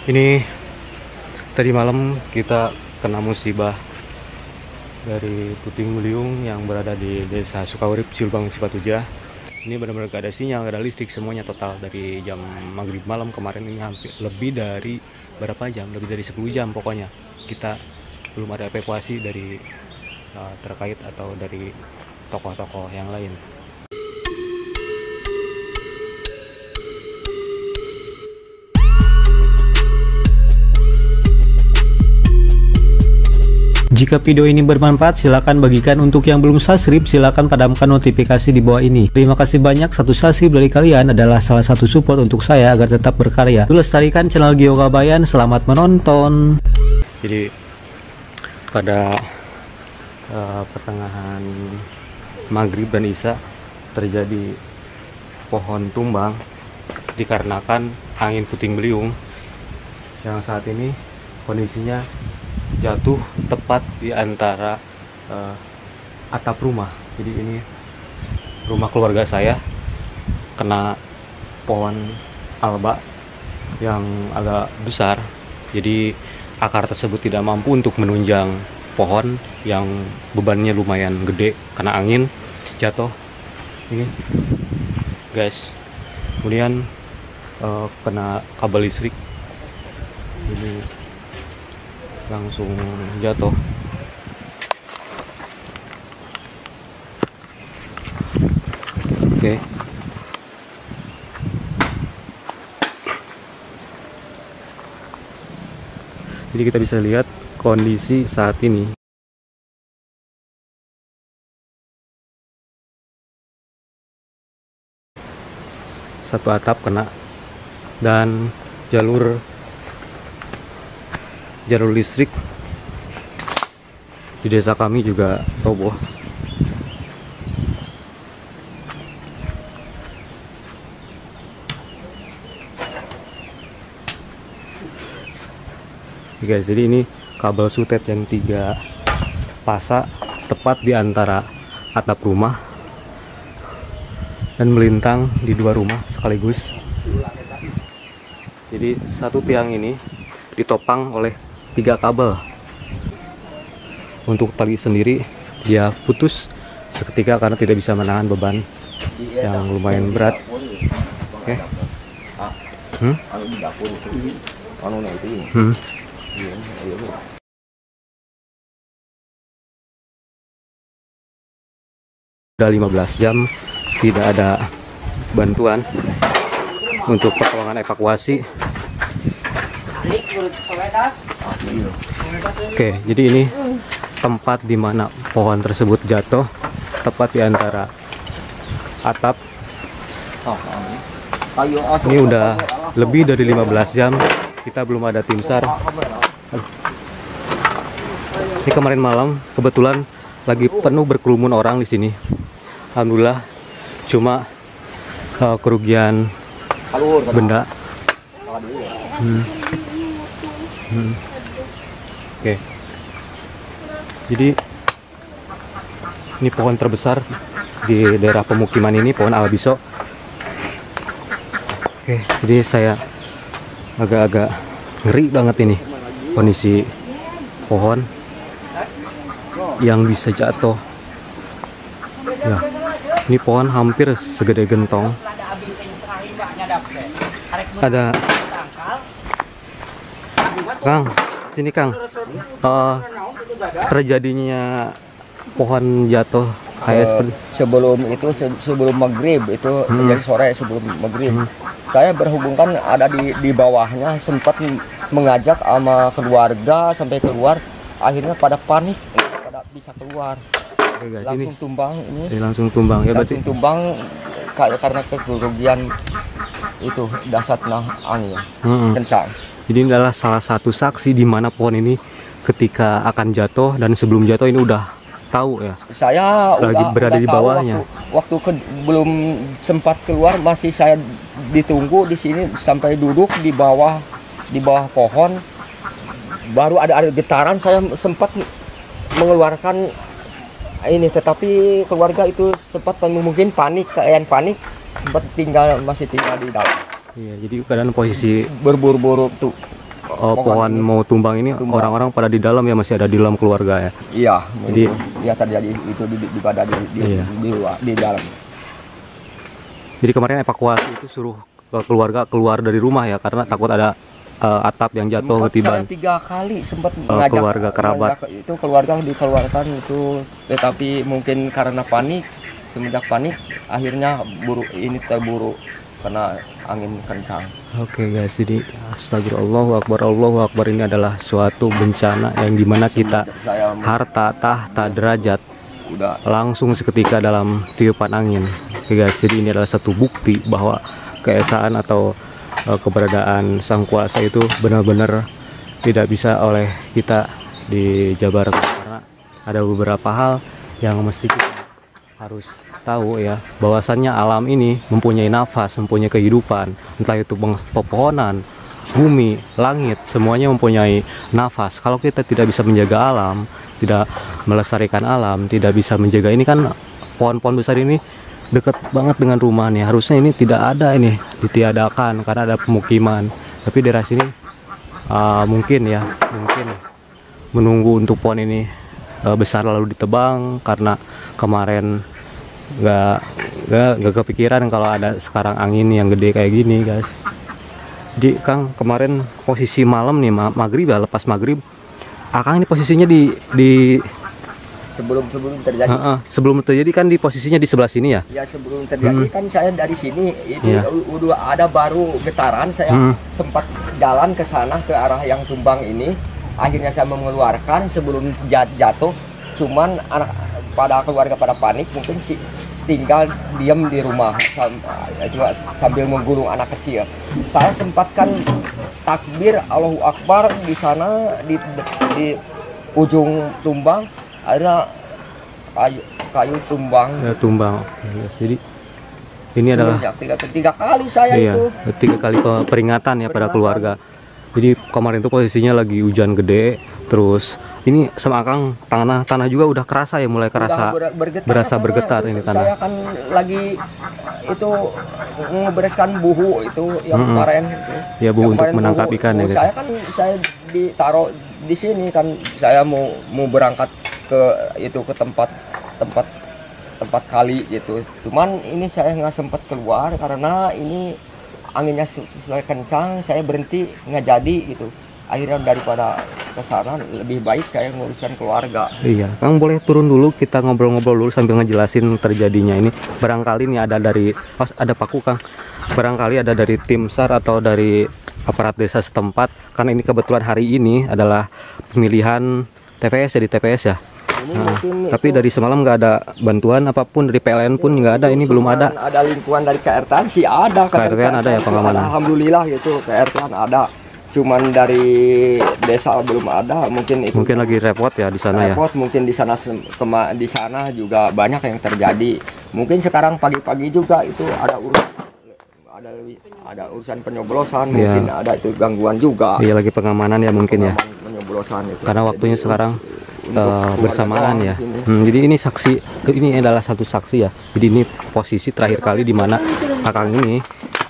Ini tadi malam kita kena musibah dari puting beliung yang berada di Desa Sukaurip, Ciulbang, Sipatuja. Ini benar-benar gak ada sinyal, gak ada listrik, semuanya total dari jam maghrib malam kemarin ini hampir lebih dari berapa jam, lebih dari 10 jam pokoknya. Kita belum ada evakuasi dari terkait atau dari tokoh-tokoh yang lain. Jika video ini bermanfaat, silakan bagikan. Untuk yang belum subscribe, silakan padamkan notifikasi di bawah ini. Terima kasih banyak. Satu subscribe dari kalian adalah salah satu support untuk saya agar tetap berkarya. Lestarikan channel Gio Kabayan. Selamat menonton. Jadi pada pertengahan maghrib dan isya terjadi pohon tumbang dikarenakan angin puting beliung yang saat ini kondisinya jatuh tepat di antara atap rumah. Jadi ini rumah keluarga saya kena pohon alba yang agak besar. Jadi akar tersebut tidak mampu untuk menunjang pohon yang bebannya lumayan gede, kena angin jatuh ini guys. Kemudian kena kabel listrik, ini langsung jatuh. Oke. Jadi kita bisa lihat kondisi saat ini. Satu atap kena dan jalur listrik di desa kami juga roboh. Guys, jadi ini kabel sutet yang 3 pasa tepat di antara atap rumah dan melintang di 2 rumah sekaligus. Jadi satu tiang ini ditopang oleh 3 kabel. Untuk tali sendiri dia putus seketika karena tidak bisa menahan beban yang lumayan berat. Oke. Sudah 15 jam tidak ada bantuan untuk pertolongan evakuasi. Oke, jadi ini tempat di mana pohon tersebut jatuh, tepat di antara atap. Ini udah lebih dari 15 jam kita belum ada tim SAR. Ini kemarin malam kebetulan lagi penuh berkerumun orang di sini. Alhamdulillah cuma kerugian benda. Oke. Jadi ini pohon terbesar di daerah pemukiman ini, pohon albiso. Oke, jadi saya agak-agak ngeri banget ini kondisi pohon yang bisa jatuh. Ya, ini pohon hampir segede gentong. Ada Kang, sini Kang. Terjadinya pohon jatuh kayak seperti sebelum maghrib itu jadi sore sebelum maghrib. Saya berhubungkan ada di bawahnya, sempat mengajak sama keluarga sampai keluar, akhirnya pada panik, pada bisa keluar. Oke, guys, langsung ini tumbang ini. langsung tumbang ya, berarti langsung tumbang karena kerugian itu dasarnya angin kencang. Jadi ini adalah salah satu saksi di mana pohon ini ketika akan jatuh dan sebelum jatuh ini udah tahu ya. Saya lagi berada di bawahnya. Waktu belum sempat keluar masih saya ditunggu di sini sampai duduk di bawah pohon. Baru ada getaran, saya sempat mengeluarkan ini, tetapi keluarga itu sempat mungkin panik, sempat masih tinggal di dalam. Iya, jadi keadaan posisi berburu-buru tuh. pohon ini. mau tumbang ini orang-orang pada di dalam ya, masih ada di dalam keluarga ya. Iya, Jadi ya terjadi itu di dalam. Jadi kemarin evakuasi itu suruh keluarga keluar dari rumah ya, karena takut ada atap yang jatuh ketiban. Saya 3 kali sempat mengajak keluarga kerabat itu keluarga dikeluarkan itu, tetapi mungkin karena panik, semenjak panik akhirnya terburu karena angin kencang. Oke guys, jadi astagfirullah Allahu Akbar, ini adalah suatu bencana yang dimana kita harta, tahta, derajat udah langsung seketika dalam tiupan angin. Oke guys, jadi ini adalah satu bukti bahwa keesaan atau keberadaan sang kuasa itu benar-benar tidak bisa oleh kita dijabarkan, karena ada beberapa hal yang mesti kita harus tahu ya, bahwasannya alam ini mempunyai nafas, mempunyai kehidupan, entah itu pepohonan, bumi, langit, semuanya mempunyai nafas. Kalau kita tidak bisa menjaga alam, tidak melestarikan alam, tidak bisa menjaga ini, kan pohon-pohon besar ini dekat banget dengan rumah nih, harusnya ini tidak ada, ini ditiadakan karena ada pemukiman, tapi daerah sini mungkin menunggu untuk pohon ini besar lalu ditebang, karena kemarin nggak kepikiran kalau ada sekarang angin yang gede kayak gini guys. Jadi Kang, kemarin posisi malam nih, maghrib ya, lepas maghrib Akang ini posisinya di sebelum terjadi. Sebelum terjadi kan di posisinya di sebelah sini ya? Ya, sebelum terjadi kan saya dari sini ini udah ada baru getaran, saya sempat jalan ke sana ke arah yang tumbang ini. Akhirnya saya mengeluarkan sebelum jatuh, cuman pada keluarga pada panik, mungkin tinggal diam di rumah sambil menggulung anak kecil. Saya sempatkan takbir Allahu Akbar di sana, di ujung tumbang ada kayu tumbang. Ya, tumbang. Jadi ini adalah tiga kali saya itu. 3 kali peringatan ya pada keluarga. Jadi kemarin itu posisinya lagi hujan gede, terus ini sama Akang tanah juga udah kerasa ya, mulai kerasa berasa bergetar ini tanah. Saya kan lagi itu ngebereskan buhu itu yang kemarin itu. Ya, buhu untuk menangkap ikan ya. Saya kan ditaruh di sini kan, saya mau berangkat ke tempat kali gitu. Cuman ini saya nggak sempat keluar karena ini anginnya sesuai kencang, saya berhenti nggak jadi gitu. Akhirnya daripada kesana lebih baik saya nguruskan keluarga. Iya, Kang boleh turun dulu, kita ngobrol-ngobrol dulu sambil ngejelasin terjadinya ini. Barangkali ini ada dari ada paku Kang. Barangkali ada dari tim SAR atau dari aparat desa setempat. Karena ini kebetulan hari ini adalah pemilihan TPS ya, di TPS ya. Tapi dari semalam nggak ada bantuan apapun dari PLN pun nggak ada, ini belum ada. Ada lingkungan dari KRT sih ada. KRT ada ya pengamanan. Alhamdulillah gitu, KRT ada. Cuman dari desa belum ada, mungkin lagi repot ya di sana ya. Mungkin di sana juga banyak yang terjadi. Mungkin sekarang pagi-pagi juga itu ada urusan penyoblosan, mungkin ada itu gangguan juga. Iya, lagi pengamanan ya mungkin ya. Penyoblosan itu. Karena waktunya sekarang bersamaan ya. Jadi ini ini adalah satu saksi ya. Jadi ini posisi terakhir kali di mana Akang ini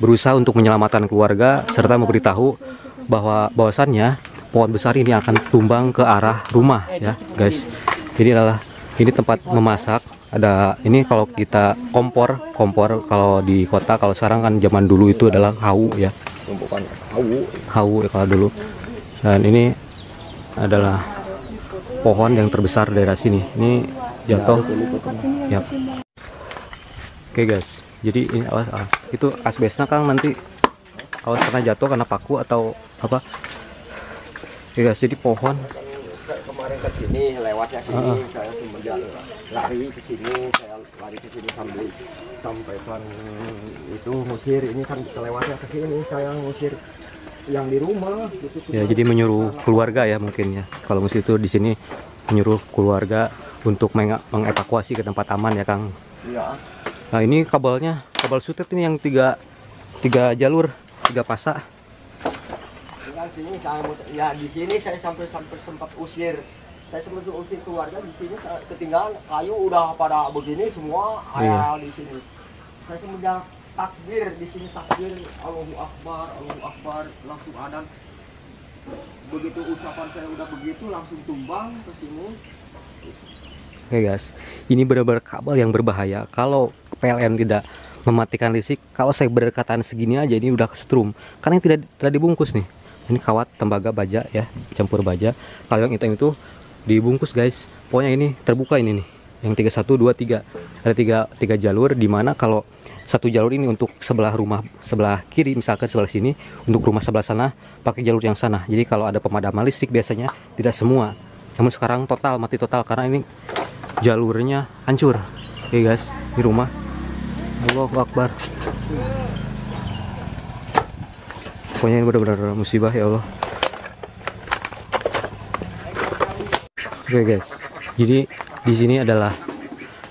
berusaha untuk menyelamatkan keluarga serta memberitahu bahwasannya pohon besar ini akan tumbang ke arah rumah ya guys. Jadi ini tempat memasak. Ada ini kalau kita kompor kalau di kota, kalau sekarang kan zaman dulu itu adalah hawu ya. Hawu ya kalau dulu. Dan ini adalah pohon yang terbesar daerah sini. Ini jatuh. Ya. Oke guys. Jadi ini awas itu asbesnya Kang, nanti awas karena jatuh karena paku atau apa. Oke guys, jadi pohon kemarin ke sini, lewatnya sini, saya semenjak lari ke sini, sampaikan itu ngusir, ini kan lewatnya ke sini, saya ngusir yang di rumah gitu. Ya, jadi menyuruh keluarga ya mungkin ya. Kalau mesti itu di sini menyuruh keluarga untuk mengevakuasi ke tempat aman ya Kang. Iya. Nah, ini kabel sutet ini yang tiga jalur, 3 pasak. Sini di sini saya sampai sempat usir. Saya sempat usir keluarga di sini, ketinggalan kayu udah pada begini semua. Iya. Di sini. Saya semenjak takbir di sini, takbir Allahu Akbar, langsung adzan. begitu ucapan saya udah begitu langsung tumbang ke sini. Oke guys, ini benar-benar kabel yang berbahaya. Kalau PLN tidak mematikan listrik, kalau saya berdekatan segini aja ini udah kesetrum. Karena yang tidak dibungkus nih. Ini kawat tembaga baja ya, campur baja. Kalau yang hitam itu dibungkus guys. Pokoknya ini terbuka ini nih. Yang 31, 2, 3. Ada tiga jalur, dimana kalau satu jalur ini untuk sebelah rumah sebelah kiri, misalkan sebelah sini, untuk rumah sebelah sana pakai jalur yang sana. Jadi kalau ada pemadaman listrik biasanya tidak semua. Namun sekarang total mati total karena ini jalurnya hancur. Oke guys, di rumah. Allahu Akbar. Pokoknya ini benar-benar musibah ya Allah. Oke guys, jadi di sini adalah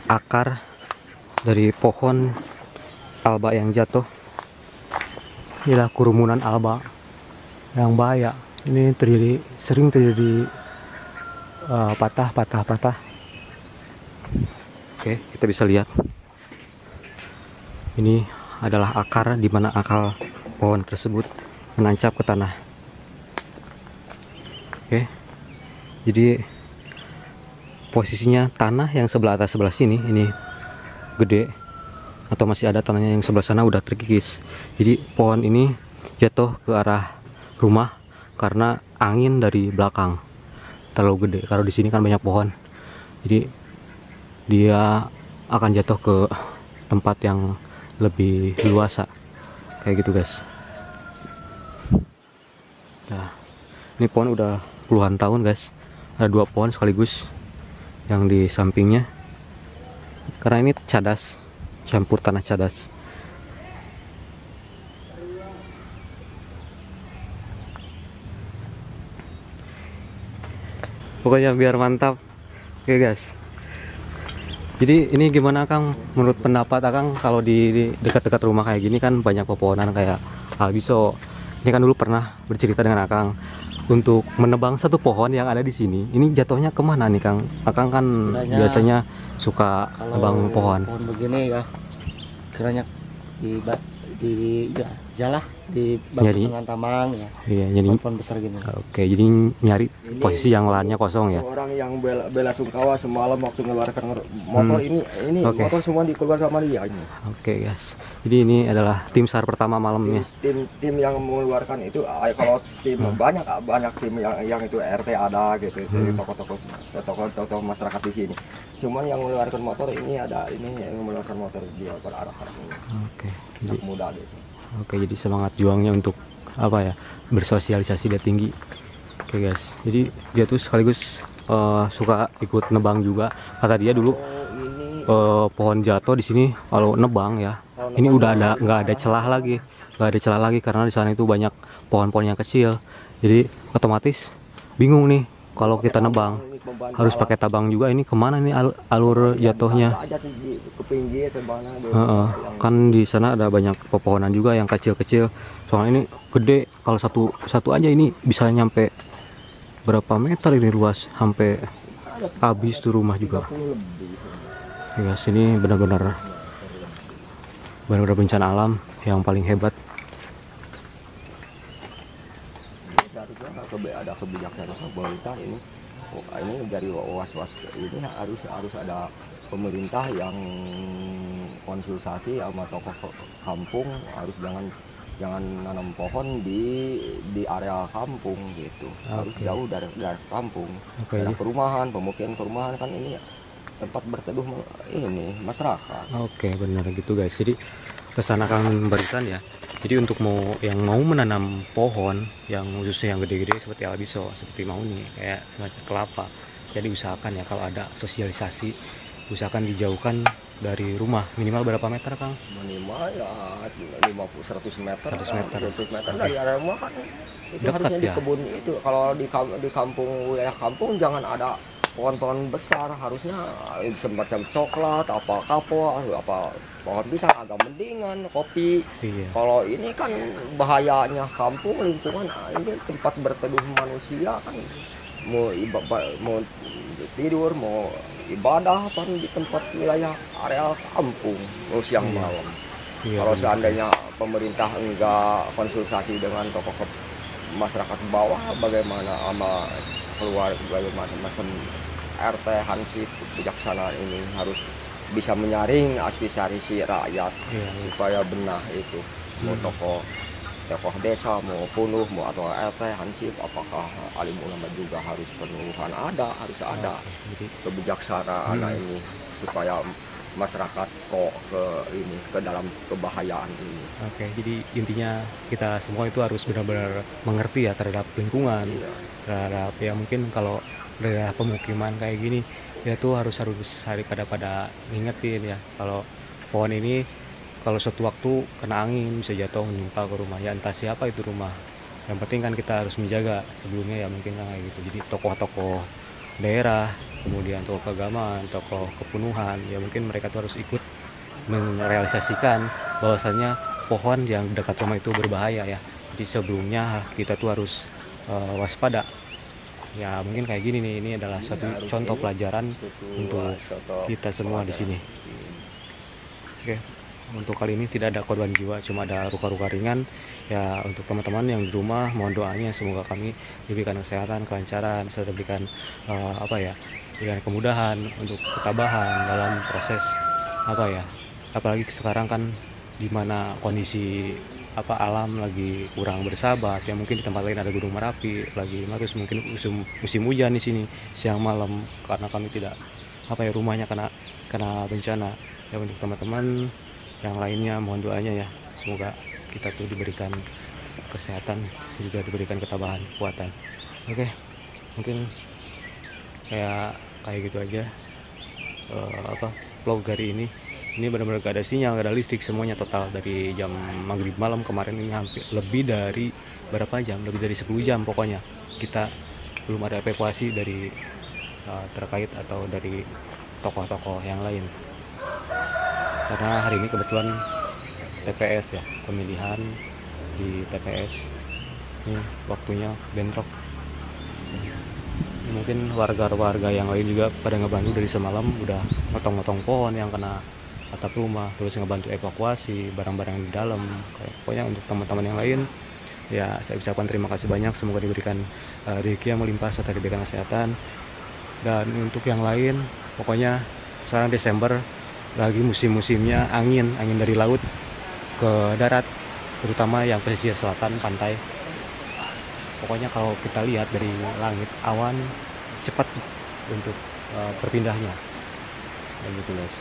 akar dari pohon alba yang jatuh. Inilah kerumunan alba yang bahaya. Ini sering terjadi patah. Oke, kita bisa lihat. Ini adalah akar di mana akar pohon tersebut menancap ke tanah. Oke. Jadi posisinya tanah yang sebelah atas sebelah sini ini gede, atau masih ada tanahnya yang sebelah sana udah terkikis. Jadi pohon ini jatuh ke arah rumah karena angin dari belakang terlalu gede. Kalau di sini kan banyak pohon, jadi dia akan jatuh ke tempat yang lebih luasa kayak gitu guys. Nah, ini pohon udah puluhan tahun guys. Ada 2 pohon sekaligus yang di sampingnya, karena ini cadas, campur tanah cadas. Pokoknya biar mantap. Oke guys, jadi ini gimana Kang, menurut pendapat Akang kalau di dekat-dekat rumah kayak gini kan banyak pepohonan kayak albiso. Ini kan dulu pernah bercerita dengan Akang untuk menebang satu pohon yang ada di sini. Ini jatuhnya kemana nih Kang? Akang kan biasanya suka nebang pohon. Pohon begini ya, kiranya di jalah di tengah taman ya. Iya, jadi pohon besar gini. Oke, jadi nyari posisi yang lahannya kosong ya. Orang yang bela sungkawa semalam waktu mengeluarkan motor ini Okay. Motor semua dikeluarkan sama dia ini. Oke guys, jadi ini adalah tim SAR pertama malamnya. Tim yang mengeluarkan itu kalau tim banyak tim yang itu RT ada gitu, dari tokoh-tokoh masyarakat di sini. Cuman yang mengeluarkan motor ini ada yang mengeluarkan motor dia berarah-arah ini. Oke. Jadi, muda gitu. Oke, jadi semangat juangnya untuk apa ya, bersosialisasi dia tinggi. Oke guys, jadi dia tuh sekaligus suka ikut nebang juga. Kata dia dulu pohon jatuh di sini kalau nebang ya, ini udah nggak ada celah lagi karena di sana itu banyak pohon-pohon yang kecil. Jadi otomatis bingung nih kalau kita nebang, harus pakai tabang juga. Ini kemana nih alur jatuhnya? Kan di sana ada banyak pepohonan juga yang kecil-kecil. Soalnya ini gede, kalau satu aja ini bisa nyampe berapa meter ini luas, sampai habis tuh rumah juga. Ya, sini benar-benar bencana alam yang paling hebat. Ada kebijaksanaan pemerintah ini dari was-was ini harus ada pemerintah yang konsultasi sama tokoh kampung, harus jangan nanam pohon di area kampung gitu. Harus jauh dari kampung. Ada perumahan, pemukiman perumahan kan ini tempat berteduh ini masyarakat. Oke, benar gitu guys. Jadi kesana kan barusan ya. Jadi untuk yang mau menanam pohon yang khususnya yang gede-gede seperti albiso, seperti mau nih kayak semacam kelapa, jadi usahakan ya kalau ada sosialisasi, usahakan dijauhkan dari rumah minimal berapa meter Kang? Minimal ya 100 meter. 100 meter dari area rumah kan itu dekat harusnya ya? Di kebun itu. Kalau di kampung, wilayah kampung jangan ada pohon-pohon besar, harusnya semacam coklat, apa kapok, apa pohon pisang agak mendingan, kopi. Iya. Kalau ini kan bahayanya kampung, lingkungan ini tempat berteduh manusia kan, mau tidur, mau ibadah kan di tempat wilayah area kampung siang malam. Iya, Kalau seandainya pemerintah enggak konsultasi dengan tokoh masyarakat bawah bagaimana sama keluar bagaimana macam RT Hansip bijaksana ini harus bisa menyaring aspirasi rakyat supaya benar itu mau tokoh desa mau penuh mau atau RT Hansip apakah alim ulama juga harus penuhan harus ada kebijaksanaan ini supaya masyarakat kok ke dalam kebahayaan ini. Oke, jadi intinya kita semua itu harus benar-benar mengerti ya terhadap lingkungan, terhadap ya mungkin kalau daerah pemukiman kayak gini ya tuh harus pada ngingetin ya kalau pohon ini kalau suatu waktu kena angin bisa jatuh menimpa ke rumah ya entah siapa itu rumah. Yang penting kan kita harus menjaga sebelumnya ya mungkin kayak gitu. Jadi tokoh-tokoh daerah, kemudian tokoh keagamaan, tokoh kepenuhan ya mungkin mereka tuh harus ikut merealisasikan bahwasannya pohon yang dekat rumah itu berbahaya ya. Jadi sebelumnya kita tuh harus waspada. Ya mungkin kayak gini nih, ini adalah satu contoh pelajaran untuk kita semua di sini. Oke, untuk kali ini tidak ada korban jiwa, cuma ada luka-luka ringan. Ya untuk teman-teman yang di rumah mohon doanya semoga kami diberikan kesehatan, kelancaran, serta diberikan diberikan kemudahan untuk ketabahan dalam proses apalagi sekarang kan dimana kondisi alam lagi kurang bersahabat ya mungkin di tempat lain ada Gunung Merapi lagi terus mungkin musim hujan di sini siang malam karena kami tidak rumahnya kena bencana ya. Untuk teman-teman yang lainnya mohon doanya ya semoga kita tuh diberikan kesehatan juga diberikan ketabahan kekuatan. Oke, mungkin kayak gitu aja vlog hari ini benar-benar gak ada sinyal, gak ada listrik, semuanya total dari jam maghrib malam kemarin ini hampir lebih dari berapa jam, lebih dari 10 jam pokoknya kita belum ada evakuasi dari terkait atau dari tokoh-tokoh yang lain karena hari ini kebetulan TPS ya, pemilihan di TPS ini waktunya bentrok. Mungkin warga-warga yang lain juga pada ngebantu dari semalam udah motong-motong pohon yang kena atap rumah, terus ngebantu evakuasi barang-barang di dalam. Pokoknya untuk teman-teman yang lain ya saya ucapkan terima kasih banyak, semoga diberikan rezeki yang melimpah serta diberikan kesehatan. Dan untuk yang lain pokoknya sekarang Desember lagi musim-musimnya angin dari laut ke darat, terutama yang pesisir selatan pantai. Pokoknya kalau kita lihat dari langit awan cepat untuk berpindahnya begitu guys.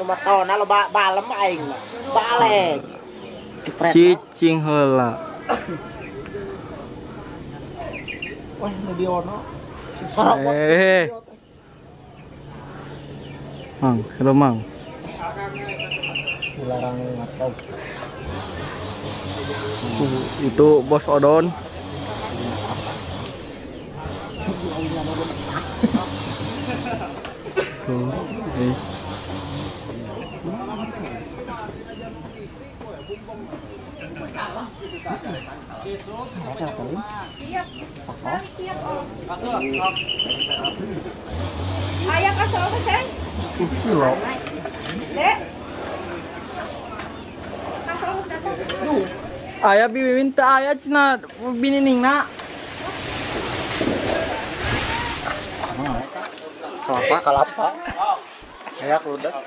Mà to nó là ba lắm anh mà ba lè cicing heula apa Mediono. Mang, hello Mang. Dilarang ngaco. Itu Bos Odon. Tuh, guys. Ayah kasih apa sih? Kilo. Dek. Kasih apa datang? Ayah bibi minta ayah cina bini ningna. Kalapa. Kayak ludas.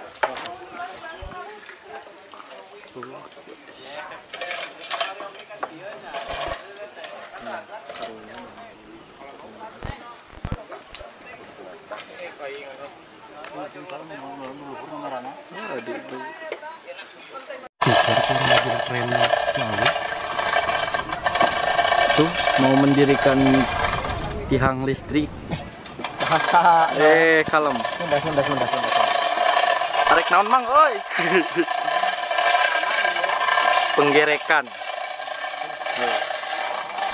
Tuh mau mendirikan tiang listrik. Kalem. Sunda. Tarik naon Mang, oi. Penggerekan.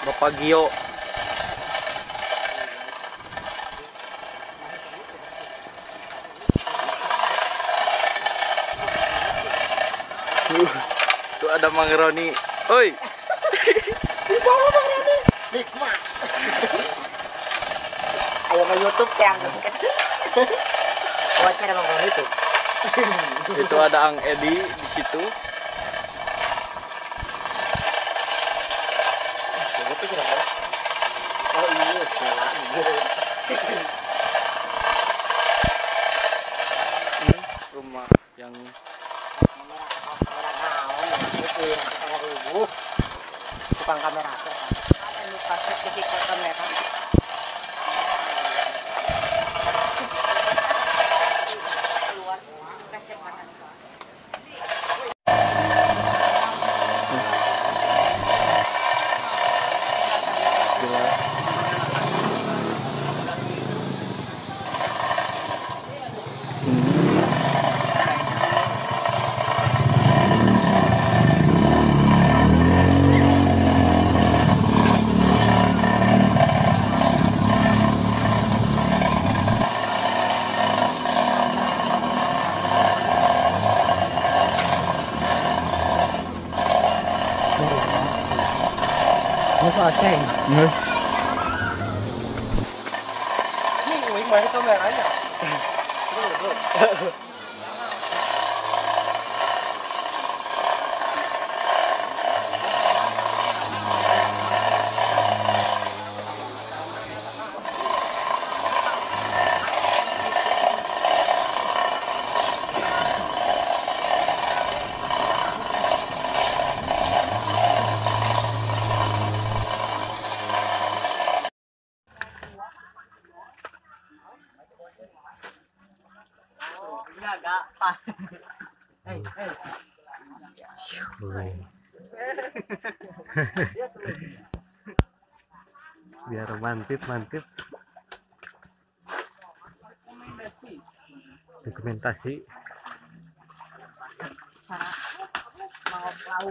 Bapak Gio. Tuh ada Mang Roni. Oi. Nikmat. Ayo ke YouTube yang wawancara bang itu. Itu ada Ang Edi di situ. Oh iya, salah. Rumah yang Tukang kamera. Lupa sertifikat kamera. Keluar kasih makan. Aceh. Yes. Ini main kameranya. Biar mantip. Dokumentasi. Makan.